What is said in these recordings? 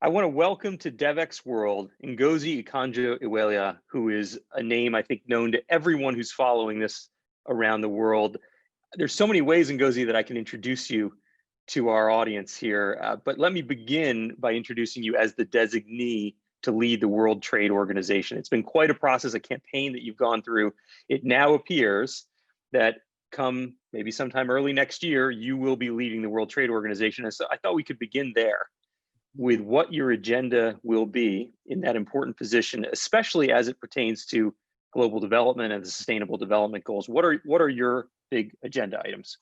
I want to welcome to Devex world Ngozi Okonjo-Iweala, who is a name I think known to everyone who's following this around the world. There's so many ways, Ngozi, that I can introduce you to our audience here, but let me begin by introducing you as the designee to lead the World Trade Organization. It's been quite a process, a campaign that you've gone through. It now appears that come maybe sometime early next year, you will be leading the World Trade Organization. And so I thought we could begin there with what your agenda will be in that important position, especially as it pertains to global development and the sustainable development goals. What are your big agenda items?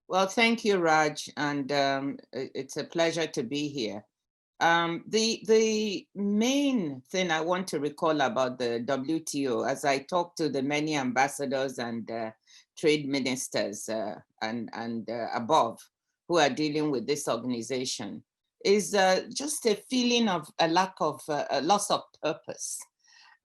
Well, thank you, Raj, and it's a pleasure to be here. The main thing I want to recall about the WTO, as I talk to the many ambassadors and trade ministers and above who are dealing with this organization, is just a feeling of a lack of a loss of purpose.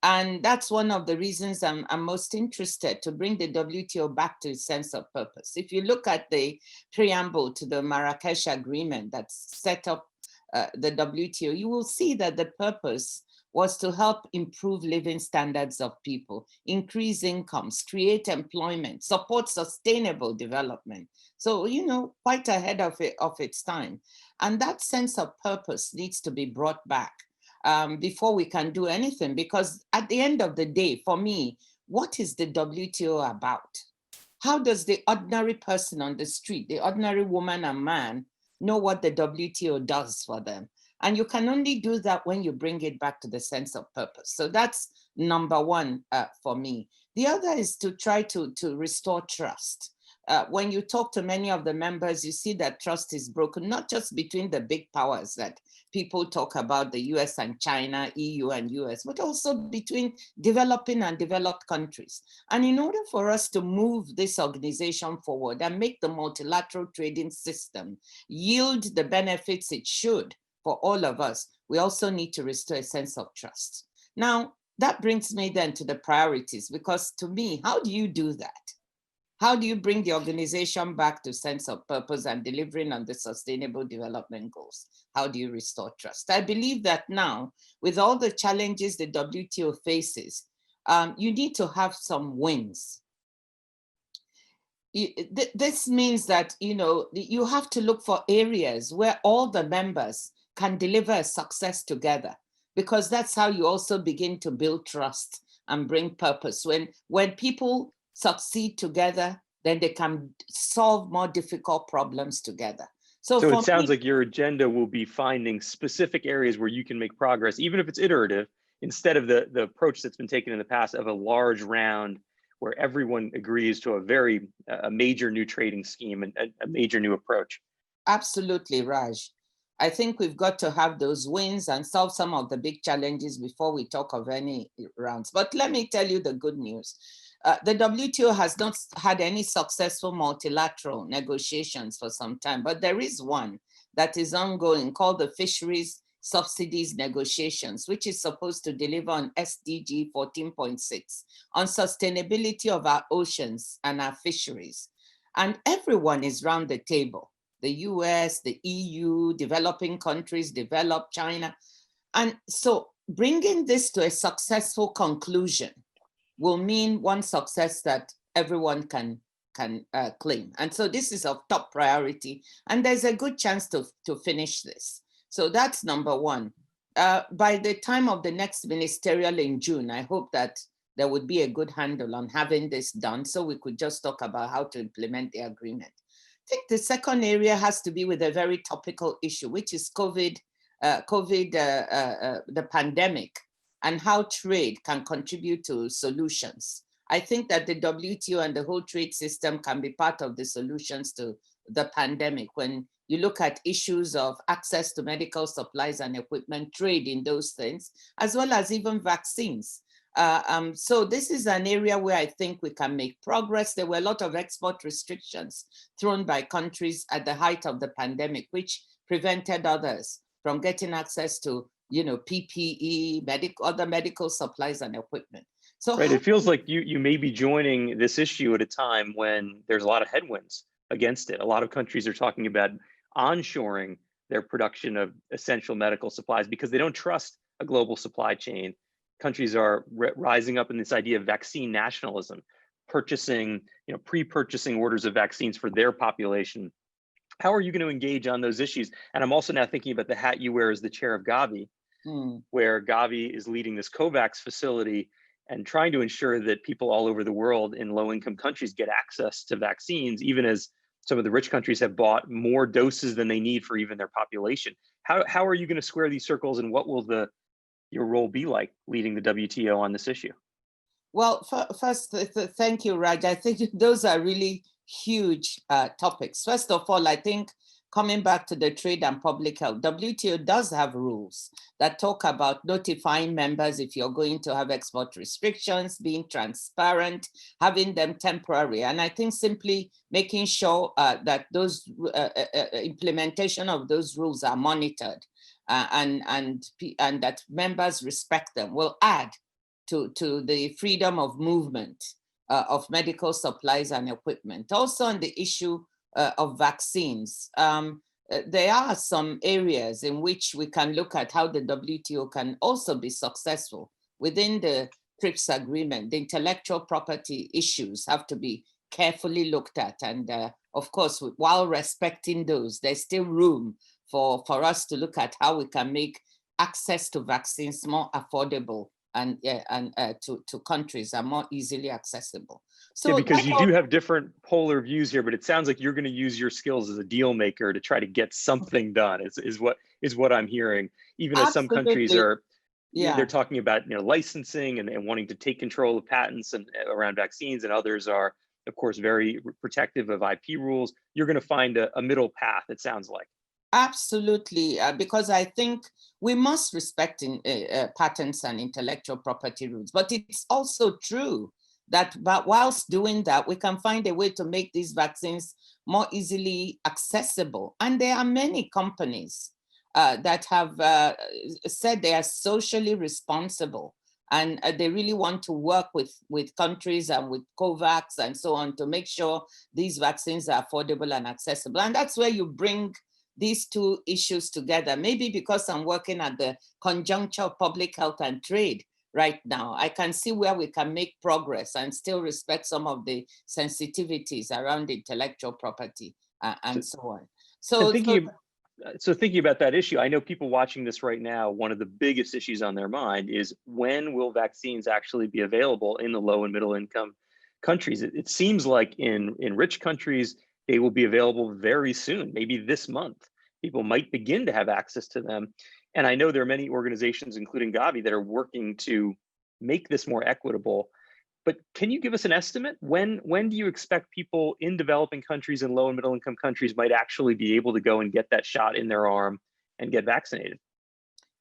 And that's one of the reasons I'm most interested to bring the WTO back to its sense of purpose. If you look at the preamble to the Marrakesh Agreement that set up the WTO, you will see that the purpose was to help improve living standards of people, increase incomes, create employment, support sustainable development. So, quite ahead of its time. And that sense of purpose needs to be brought back before we can do anything, because at the end of the day, for me, what is the WTO about? How does the ordinary person on the street, the ordinary woman and man, know what the WTO does for them? And you can only do that when you bring it back to the sense of purpose. So that's number one for me. The other is to try to restore trust. When you talk to many of the members, you see that trust is broken, not just between the big powers that people talk about, the US and China, EU and US, but also between developing and developed countries. And in order for us to move this organization forward and make the multilateral trading system yield the benefits it should for all of us, we also need to restore a sense of trust. Now, that brings me then to the priorities, because to me, how do you do that? How do you bring the organization back to sense of purpose and delivering on the sustainable development goals? How do you restore trust? I believe that now, with all the challenges the WTO faces, you need to have some wins. This means that, you have to look for areas where all the members can deliver a success together, because that's how you also begin to build trust and bring purpose. When people succeed together, then they can solve more difficult problems together. So it sounds like your agenda will be finding specific areas where you can make progress, even if it's iterative, instead of the approach that's been taken in the past of a large round where everyone agrees to a major new trading scheme and a major new approach. Absolutely, Raj. I think we've got to have those wins and solve some of the big challenges before we talk of any rounds. But let me tell you the good news. The WTO has not had any successful multilateral negotiations for some time, but there is one that is ongoing called the fisheries subsidies negotiations, which is supposed to deliver on SDG 14.6 on sustainability of our oceans and our fisheries. And everyone is round the table. The US, the EU, developing countries, developed China. And so bringing this to a successful conclusion will mean one success that everyone can claim. And so this is of top priority, and there's a good chance to finish this. So that's number one. By the time of the next ministerial in June, I hope that there would be a good handle on having this done, so we could just talk about how to implement the agreement. I think the second area has to be with a very topical issue, which is the pandemic, and how trade can contribute to solutions. I think that the WTO and the whole trade system can be part of the solutions to the pandemic. When you look at issues of access to medical supplies and equipment, trade in those things, as well as even vaccines. So this is an area where I think we can make progress. There were a lot of export restrictions thrown by countries at the height of the pandemic, which prevented others from getting access to PPE, other medical supplies and equipment. So right, it feels like you may be joining this issue at a time when there's a lot of headwinds against it. A lot of countries are talking about onshoring their production of essential medical supplies because they don't trust a global supply chain. Countries are rising up in this idea of vaccine nationalism, purchasing, pre-purchasing orders of vaccines for their population. How are you going to engage on those issues? And I'm also now thinking about the hat you wear as the chair of Gavi, where Gavi is leading this COVAX facility and trying to ensure that people all over the world in low-income countries get access to vaccines, even as some of the rich countries have bought more doses than they need for even their population. How are you going to square these circles, and what will your role be like leading the WTO on this issue? Well, first, thank you, Raj. I think those are really huge topics. First of all, I think coming back to the trade and public health, WTO does have rules that talk about notifying members if you're going to have export restrictions, being transparent, having them temporary. And I think simply making sure that those implementation of those rules are monitored and that members respect them will add to the freedom of movement of medical supplies and equipment. Also on the issue of vaccines, there are some areas in which we can look at how the WTO can also be successful. Within the TRIPS agreement, the intellectual property issues have to be carefully looked at. And of course, while respecting those, there's still room for us to look at how we can make access to vaccines more affordable and to countries are more easily accessible. So yeah, because you do have different polar views here, but it sounds like you're going to use your skills as a deal maker to try to get something done. Is what I'm hearing. Even as some countries are, they're talking about licensing and wanting to take control of patents and around vaccines, and others are, of course, very protective of IP rules. You're going to find a middle path, it sounds like. Absolutely, because I think we must respect patents and intellectual property rules, but it's also true that whilst doing that, we can find a way to make these vaccines more easily accessible. And there are many companies that have said they are socially responsible, and they really want to work with countries and with COVAX and so on to make sure these vaccines are affordable and accessible. And that's where you bring these two issues together. Maybe because I'm working at the conjuncture of public health and trade right now, I can see where we can make progress and still respect some of the sensitivities around intellectual property and so on. So thinking about that issue, I know people watching this right now, one of the biggest issues on their mind is when will vaccines actually be available in the low and middle income countries? It seems like in rich countries, they will be available very soon, maybe this month. People might begin to have access to them. And I know there are many organizations, including Gavi, that are working to make this more equitable. But can you give us an estimate? When do you expect people in developing countries and low and middle income countries might actually be able to go and get that shot in their arm and get vaccinated?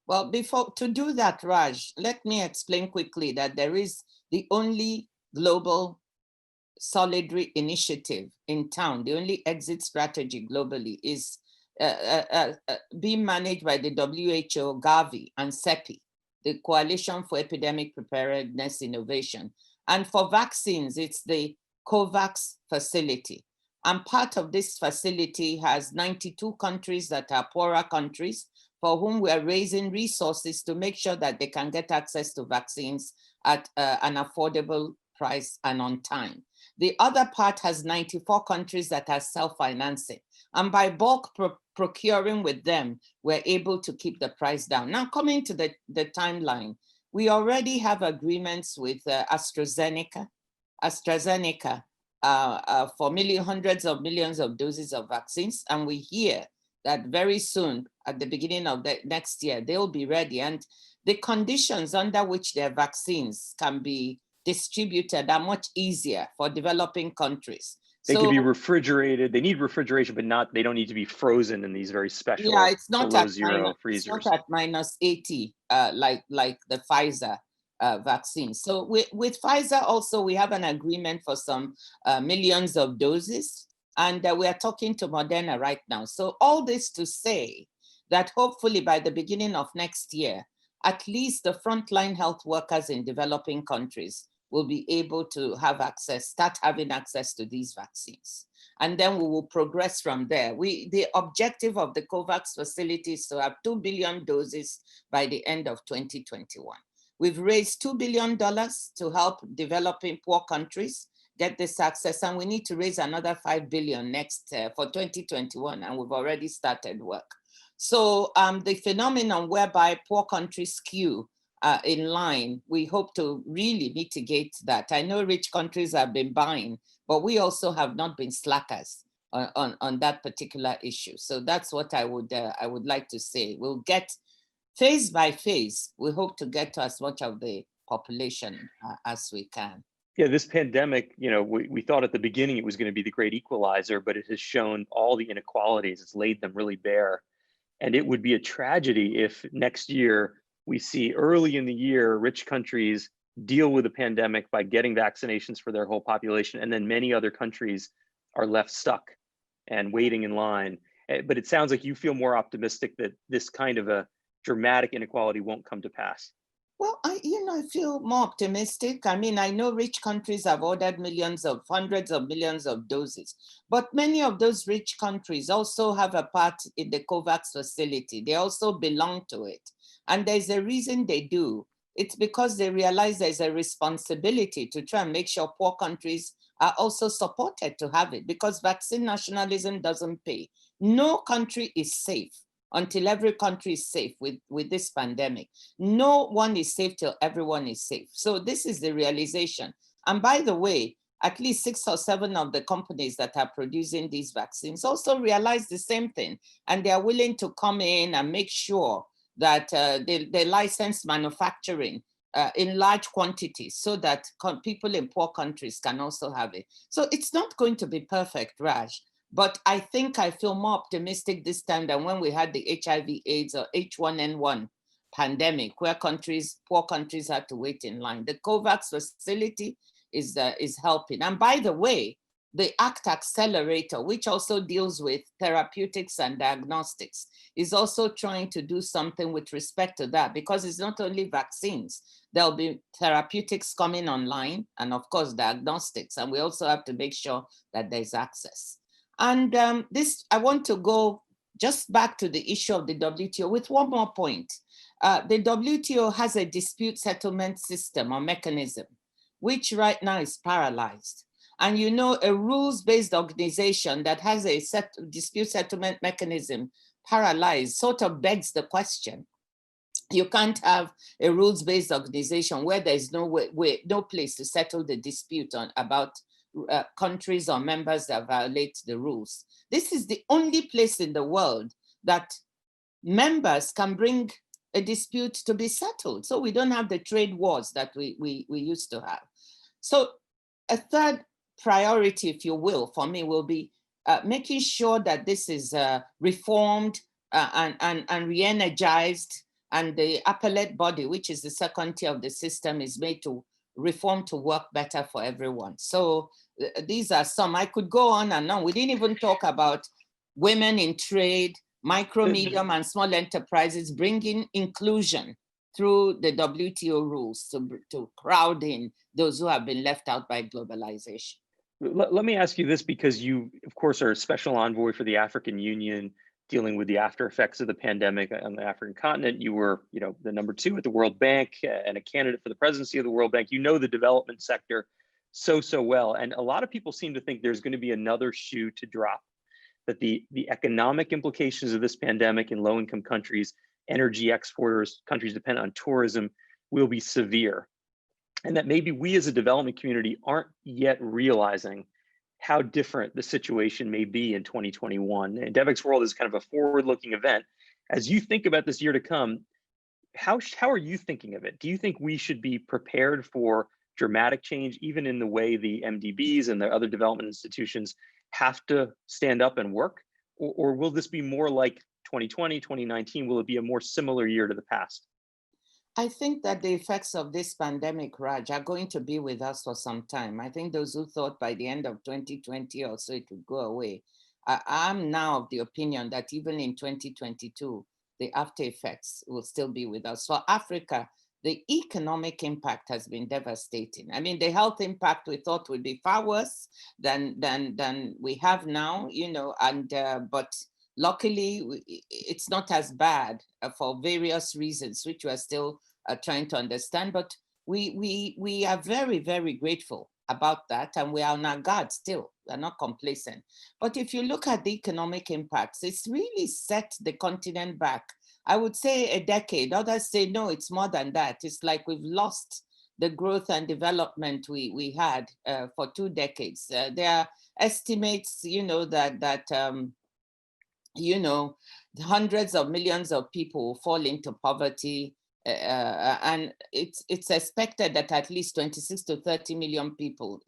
Well, to do that, Raj, let me explain quickly that there is the only global solidarity initiative in town. The only exit strategy globally is being managed by the WHO, Gavi, and CEPI, the Coalition for Epidemic Preparedness Innovation. And for vaccines, it's the COVAX facility. And part of this facility has 92 countries that are poorer countries for whom we are raising resources to make sure that they can get access to vaccines at an affordable price and on time. The other part has 94 countries that are self-financing. And by bulk procuring with them, we're able to keep the price down. Now, coming to the timeline, we already have agreements with AstraZeneca for hundreds of millions of doses of vaccines. And we hear that very soon, at the beginning of the next year, they'll be ready. And the conditions under which their vaccines can be distributed are much easier for developing countries. They can be refrigerated. They need refrigeration, but they don't need to be frozen in these very special it's not below zero freezers. It's not at -80 like the Pfizer vaccine. So with Pfizer also, we have an agreement for some millions of doses, and we are talking to Moderna right now. So all this to say that hopefully by the beginning of next year, at least the frontline health workers in developing countries will be able to have access, start having access to these vaccines. And then we will progress from there. The objective of the COVAX facility is to have 2 billion doses by the end of 2021. We've raised $2 billion to help developing poor countries get this access, and we need to raise another 5 billion next for 2021, and we've already started work. So the phenomenon whereby poor countries queue in line, we hope to really mitigate that. I know rich countries have been buying, but we also have not been slackers on that particular issue. So that's what I would like to say. We'll get phase by phase. We hope to get to as much of the population as we can. Yeah, this pandemic, we thought at the beginning it was going to be the great equalizer, but it has shown all the inequalities. It's laid them really bare. And it would be a tragedy if next year we see early in the year rich countries deal with the pandemic by getting vaccinations for their whole population, and then many other countries are left stuck and waiting in line. But it sounds like you feel more optimistic that this kind of a dramatic inequality won't come to pass. Well, I feel more optimistic. I mean, I know rich countries have ordered hundreds of millions of doses, but many of those rich countries also have a part in the COVAX facility. They also belong to it. And there's a reason they do. It's because they realize there's a responsibility to try and make sure poor countries are also supported to have it, because vaccine nationalism doesn't pay. No country is safe until every country is safe with this pandemic. No one is safe till everyone is safe. So this is the realization. And by the way, at least 6 or 7 of the companies that are producing these vaccines also realize the same thing. And they are willing to come in and make sure that they license manufacturing in large quantities so that people in poor countries can also have it. So it's not going to be perfect, Raj. But I think I feel more optimistic this time than when we had the HIV/AIDS or H1N1 pandemic, where poor countries had to wait in line. The COVAX facility is helping. And by the way, the ACT Accelerator, which also deals with therapeutics and diagnostics, is also trying to do something with respect to that, because it's not only vaccines. There'll be therapeutics coming online, and of course, diagnostics. And we also have to make sure that there's access. And I want to go just back to the issue of the WTO with one more point. The WTO has a dispute settlement system or mechanism, which right now is paralyzed. And a rules-based organization that has a dispute settlement mechanism paralyzed sort of begs the question. You can't have a rules-based organization where there's no place to settle the dispute about countries or members that violate the rules. This is the only place in the world that members can bring a dispute to be settled. So we don't have the trade wars that we used to have. So a third priority, if you will, for me will be making sure that this is reformed and re-energized, and the appellate body, which is the second tier of the system, is made to reform to work better for everyone. So these are some. I could go on and on. We didn't even talk about women in trade, micro, medium, and small enterprises, bringing inclusion through the WTO rules to crowd in those who have been left out by globalization. Let me ask you this, because you, of course, are a special envoy for the African Union dealing with the after effects of the pandemic on the African continent. You were, the number 2 at the World Bank and a candidate for the presidency of the World Bank. You know the development sector so well. And a lot of people seem to think there's going to be another shoe to drop, that the economic implications of this pandemic in low-income countries, energy exporters, countries dependent on tourism, will be severe. And that maybe we as a development community aren't yet realizing how different the situation may be in 2021. And Devex World is kind of a forward-looking event. As you think about this year to come, how are you thinking of it? Do you think we should be prepared for dramatic change, even in the way the MDBs and the other development institutions have to stand up and work? Or will this be more like 2020, 2019? Will it be a more similar year to the past? I think that the effects of this pandemic, Raj, are going to be with us for some time. I think those who thought by the end of 2020 or so it would go away, I'm now of the opinion that even in 2022, the after effects will still be with us. For Africa, the economic impact has been devastating. I mean, the health impact we thought would be far worse than we have now, and but luckily it's not as bad for various reasons, which we're still trying to understand. But we are very, very grateful about that, and we are on our guard still. We're not complacent. But if you look at the economic impacts, it's really set the continent back. I would say a decade. Others say, no, it's more than that. It's like we've lost the growth and development we had for 2 decades. There are estimates, hundreds of millions of people fall into poverty. And it's expected that at least 26 to 30 million people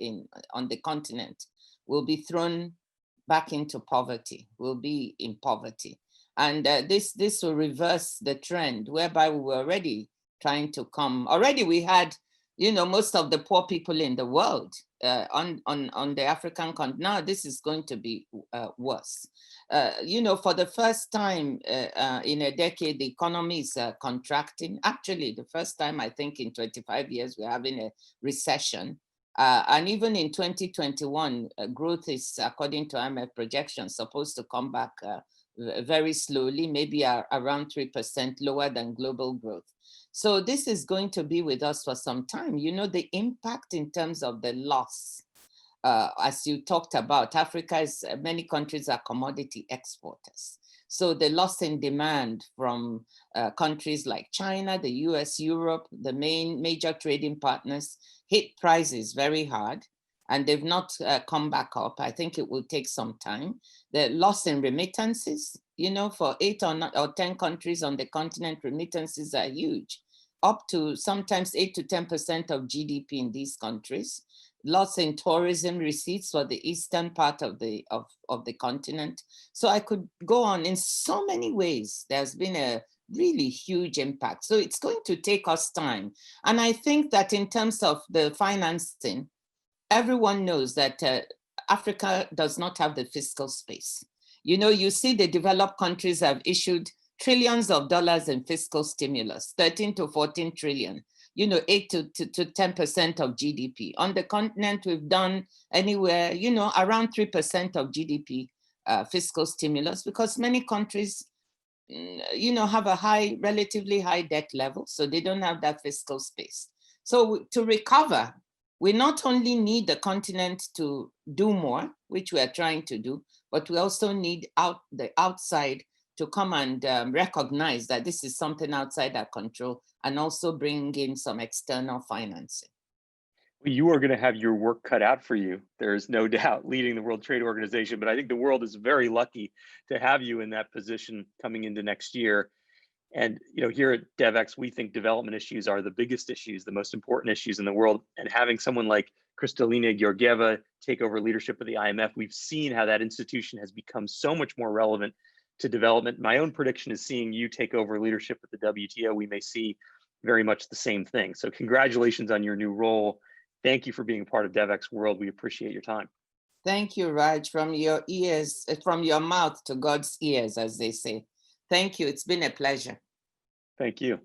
on the continent will be thrown back into poverty, will be in poverty. And this will reverse the trend whereby we were already trying to come. Already we had, most of the poor people in the world on the African continent. Now this is going to be worse. For the first time in a decade, the economy is contracting. Actually, the first time, I think, in 25 years, we're having a recession. And even in 2021, growth is, according to IMF projections, supposed to come back very slowly, maybe around 3% lower than global growth. So this is going to be with us for some time. The impact in terms of the loss, as you talked about, many countries are commodity exporters. So the loss in demand from countries like China, the US, Europe, the major trading partners, hit prices very hard, and they've not come back up. I think it will take some time. The loss in remittances, for 8 or 10 countries on the continent, remittances are huge, up to sometimes 8 to 10% of GDP in these countries. Loss in tourism receipts for the eastern part of the continent. So I could go on. In so many ways, there's been a really huge impact. So it's going to take us time. And I think that in terms of the financing, everyone knows that Africa does not have the fiscal space. You see the developed countries have issued trillions of dollars in fiscal stimulus, 13 to 14 trillion. 8 to 10% of GDP. On the continent, we've done anywhere, around 3% of GDP fiscal stimulus, because many countries, have a relatively high debt level, so they don't have that fiscal space. So to recover, we not only need the continent to do more, which we are trying to do, but we also need the outside to come and recognize that this is something outside our control, and also bring in some external financing. Well, you are going to have your work cut out for you. There is no doubt, leading the World Trade Organization, but I think the world is very lucky to have you in that position coming into next year. And here at Devex, we think development issues are the biggest issues, the most important issues in the world. And having someone like Kristalina Georgieva take over leadership of the IMF, we've seen how that institution has become so much more relevant to development. My own prediction is seeing you take over leadership at the WTO. We may see very much the same thing. So congratulations on your new role. Thank you for being a part of Devex World. We appreciate your time. Thank you, Raj. From your mouth to God's ears, as they say. Thank you. It's been a pleasure. Thank you.